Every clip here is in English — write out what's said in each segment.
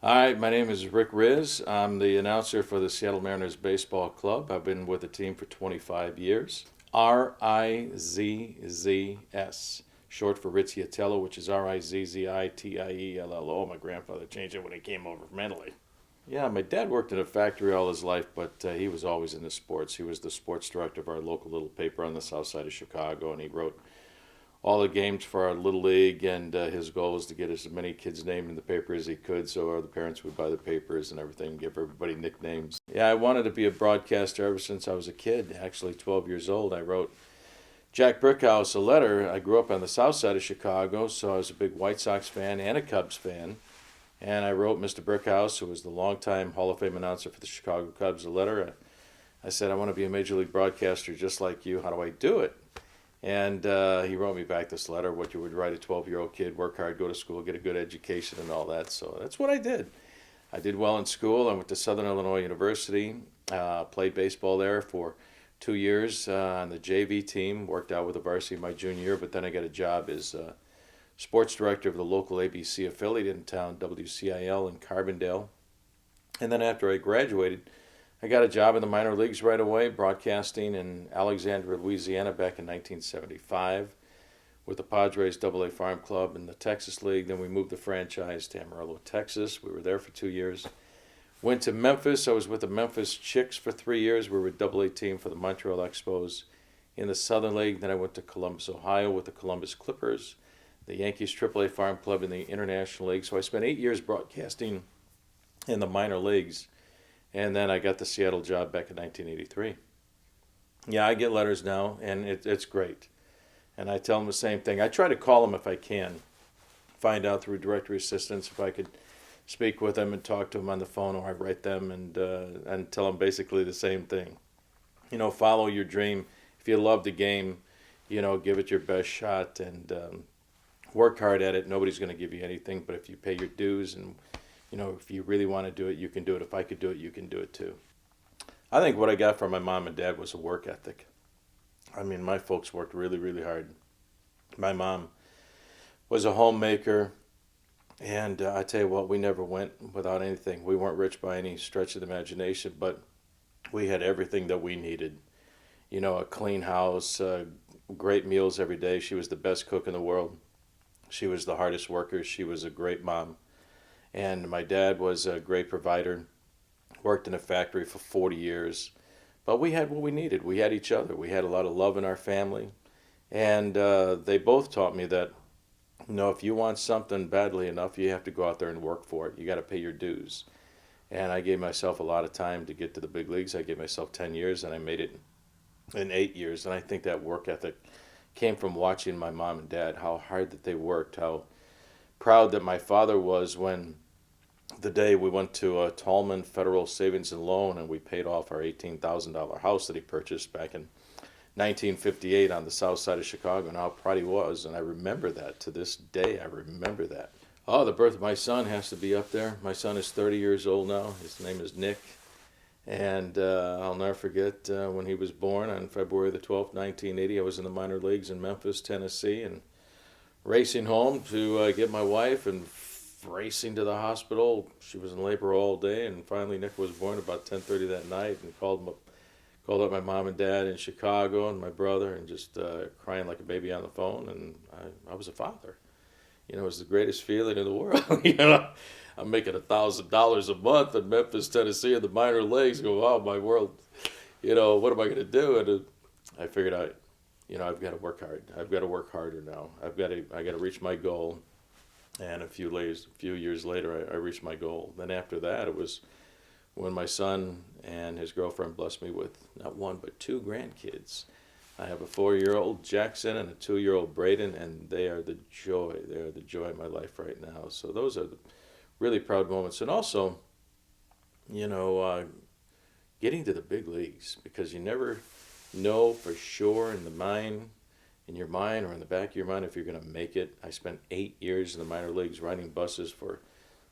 Hi, my name is Rick Rizzs. I'm the announcer for the Seattle Mariners Baseball Club. I've been with the team for 25 years. Rizzs, short for Rizzs, which is Rizzitiello. My grandfather changed it when he came over from Italy. Yeah, my dad worked in a factory all his life, but he was always into sports. He was the sports director of our local little paper on the south side of Chicago, and he wrote all the games for our little league, and his goal was to get as many kids' names in the paper as he could, so other parents would buy the papers and everything, give everybody nicknames. Yeah, I wanted to be a broadcaster ever since I was a kid, actually 12 years old. I wrote Jack Brickhouse a letter. I grew up on the south side of Chicago, so I was a big White Sox fan and a Cubs fan. And I wrote Mr. Brickhouse, who was the longtime Hall of Fame announcer for the Chicago Cubs, a letter. I said, I want to be a major league broadcaster just like you. How do I do it? And he wrote me back this letter, what you would write a 12-year-old kid: work hard, go to school, get a good education, and all that. So that's what I did. I did well in school. I went to Southern Illinois University, played baseball there for 2 years on the JV team, worked out with the varsity my junior year, but then I got a job as sports director of the local ABC affiliate in town, WCIL in Carbondale. And then after I graduated, I got a job in the minor leagues right away, broadcasting in Alexandria, Louisiana back in 1975 with the Padres AA Farm Club in the Texas League. Then we moved the franchise to Amarillo, Texas. We were there for 2 years. Went to Memphis. I was with the Memphis Chicks for 3 years. We were a AA team for the Montreal Expos in the Southern League. Then I went to Columbus, Ohio with the Columbus Clippers, the Yankees AAA Farm Club in the International League. So I spent 8 years broadcasting in the minor leagues. And then I got the Seattle job back in 1983. Yeah, I get letters now, and it's great. And I tell them the same thing. I try to call them if I can, find out through directory assistance if I could speak with them and talk to them on the phone, or I write them and tell them basically the same thing. Follow your dream. If you love the game, give it your best shot and work hard at it. Nobody's going to give you anything, but if you pay your dues and if you really want to do it, you can do it. If I could do it, you can do it too. I think what I got from my mom and dad was a work ethic. I mean, my folks worked really, really hard. My mom was a homemaker, and I tell you what, we never went without anything. We weren't rich by any stretch of the imagination, but we had everything that we needed. A clean house, great meals every day. She was the best cook in the world. She was the hardest worker. She was a great mom. And my dad was a great provider, worked in a factory for 40 years. But we had what we needed. We had each other. We had a lot of love in our family. And they both taught me that, if you want something badly enough, you have to go out there and work for it. You got to pay your dues. And I gave myself a lot of time to get to the big leagues. I gave myself 10 years, and I made it in 8 years. And I think that work ethic came from watching my mom and dad, how hard that they worked, how proud that my father was when the day we went to Tallman Federal Savings and Loan and we paid off our $18,000 house that he purchased back in 1958 on the south side of Chicago, and how proud he was. And I remember that to this day. I remember that. Oh, the birth of my son has to be up there. My son is 30 years old now. His name is Nick. And I'll never forget when he was born on February the 12th, 1980. I was in the minor leagues in Memphis, Tennessee, and racing home to get my wife and racing to the hospital. She was in labor all day, and finally Nick was born about 10:30 that night, and called up my mom and dad in Chicago and my brother, and just crying like a baby on the phone. And I was a father. It was the greatest feeling in the world. I'm making $1,000 a month in Memphis, Tennessee, in the minor leagues. Go, wow, my world. What am I going to do? And I figured I've got to work hard. I've got to work harder now. I got to reach my goal. And a few years later, I reached my goal. Then after that, it was when my son and his girlfriend blessed me with not one but two grandkids. I have a 4-year-old Jackson and a 2-year-old Braden, and they are the joy. They are the joy of my life right now. So those are the really proud moments. And also, getting to the big leagues, because you never know for sure in your mind or in the back of your mind if you're going to make it. I spent 8 years in the minor leagues riding buses for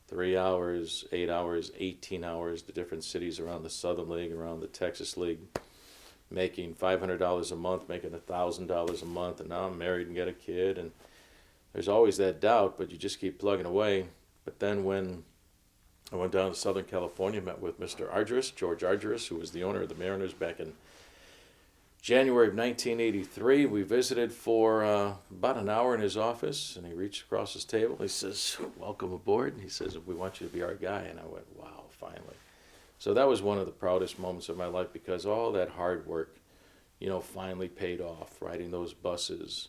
3 hours, 8 hours, 18 hours to different cities around the Southern League, around the Texas League, making $500 a month, making $1,000 a month, and now I'm married and got a kid. And there's always that doubt, but you just keep plugging away. But then when I went down to Southern California, met with Mr. Argyris, George Argyris, who was the owner of the Mariners back in January of 1983. We visited for about an hour in his office, and he reached across his table. He says, "Welcome aboard." And he says, "We want you to be our guy." And I went, "Wow, finally." So that was one of the proudest moments of my life, because all that hard work, finally paid off. Riding those buses,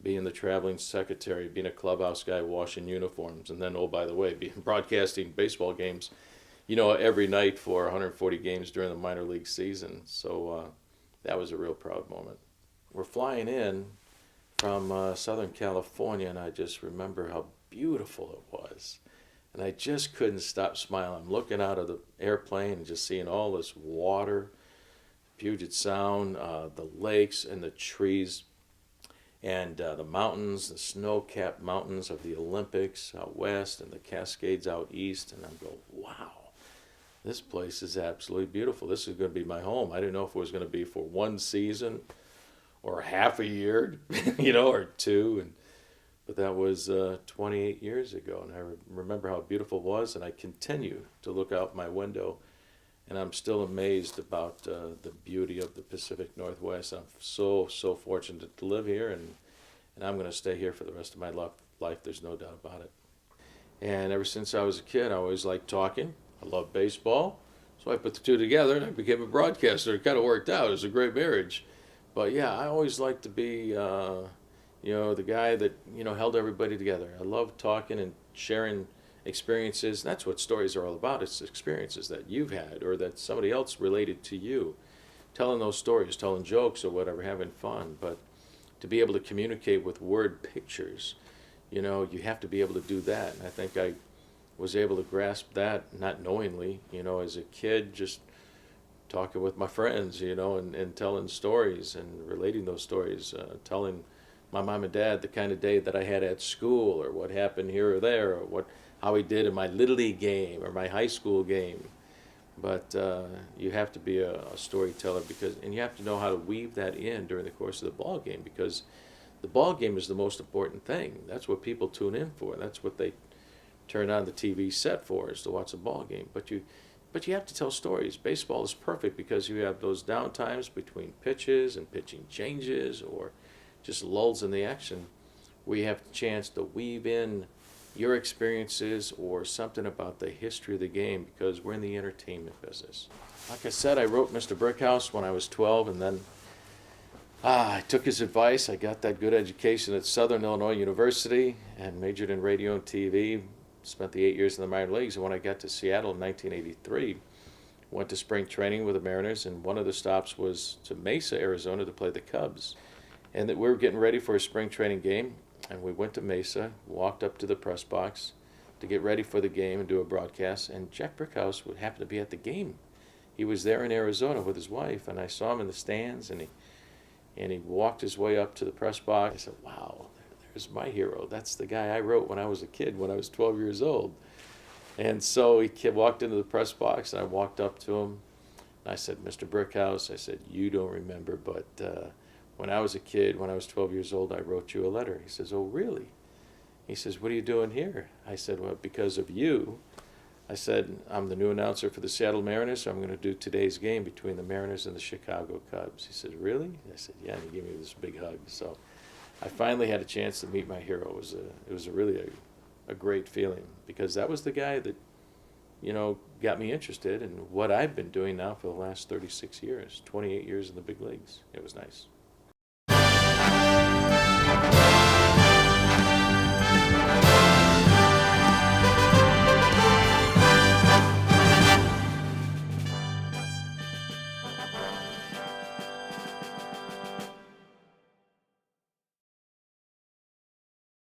being the traveling secretary, being a clubhouse guy, washing uniforms, and then, oh, by the way, broadcasting baseball games, every night for 140 games during the minor league season. So that was a real proud moment. We're flying in from Southern California, and I just remember how beautiful it was. And I just couldn't stop smiling. I'm looking out of the airplane and just seeing all this water, Puget Sound, the lakes and the trees, and the mountains, the snow-capped mountains of the Olympics out west and the Cascades out east. And I'm going, wow, this place is absolutely beautiful. This is going to be my home. I didn't know if it was going to be for one season or half a year, or two. But that was 28 years ago, and I remember how beautiful it was, and I continue to look out my window, and I'm still amazed about the beauty of the Pacific Northwest. I'm so fortunate to live here, and I'm going to stay here for the rest of my life. There's no doubt about it. And ever since I was a kid, I always liked talking. I love baseball, so I put the two together, and I became a broadcaster. It kind of worked out. It was a great marriage. But yeah, I always liked to be the guy that, held everybody together. I love talking and sharing experiences. That's what stories are all about. It's experiences that you've had or that somebody else related to you. Telling those stories, telling jokes or whatever, having fun. But to be able to communicate with word pictures, you have to be able to do that. And I think I was able to grasp that, not knowingly, as a kid, just talking with my friends, and telling stories and relating those stories, telling my mom and dad the kind of day that I had at school, or what happened here or there, or how we did in my Little League game or my high school game. But you have to be a storyteller, and you have to know how to weave that in during the course of the ball game, because the ball game is the most important thing. That's what people tune in for. That's what they turn on the TV set for, is to watch the ball game. But you have to tell stories. Baseball is perfect because you have those down times between pitches and pitching changes, or just lulls in the action, where you have the chance to weave in your experiences or something about the history of the game, because we're in the entertainment business. Like I said, I wrote Mr. Brickhouse when I was 12, and then I took his advice. I got that good education at Southern Illinois University and majored in radio and TV. Spent the 8 years in the minor leagues, and when I got to Seattle in 1983, went to spring training with the Mariners, and one of the stops was to Mesa, Arizona, to play the Cubs. And that we were getting ready for a spring training game, and we went to Mesa, walked up to the press box to get ready for the game and do a broadcast, and Jack Brickhouse would happen to be at the game. He was there in Arizona with his wife, and I saw him in the stands, and he walked his way up to the press box. I said, wow, there's my hero. That's the guy I wrote when I was a kid, when I was 12 years old. And so he walked into the press box, and I walked up to him, and I said, Mr. Brickhouse, I said, you don't remember, but when I was a kid, when I was 12 years old, I wrote you a letter. He says, oh, really? He says, what are you doing here? I said, well, because of you. I said, I'm the new announcer for the Seattle Mariners, so I'm going to do today's game between the Mariners and the Chicago Cubs. He said, really? I said, yeah, and he gave me this big hug. So I finally had a chance to meet my hero. It was really a great feeling, because that was the guy that, got me interested in what I've been doing now for the last 36 years, 28 years in the big leagues. It was nice.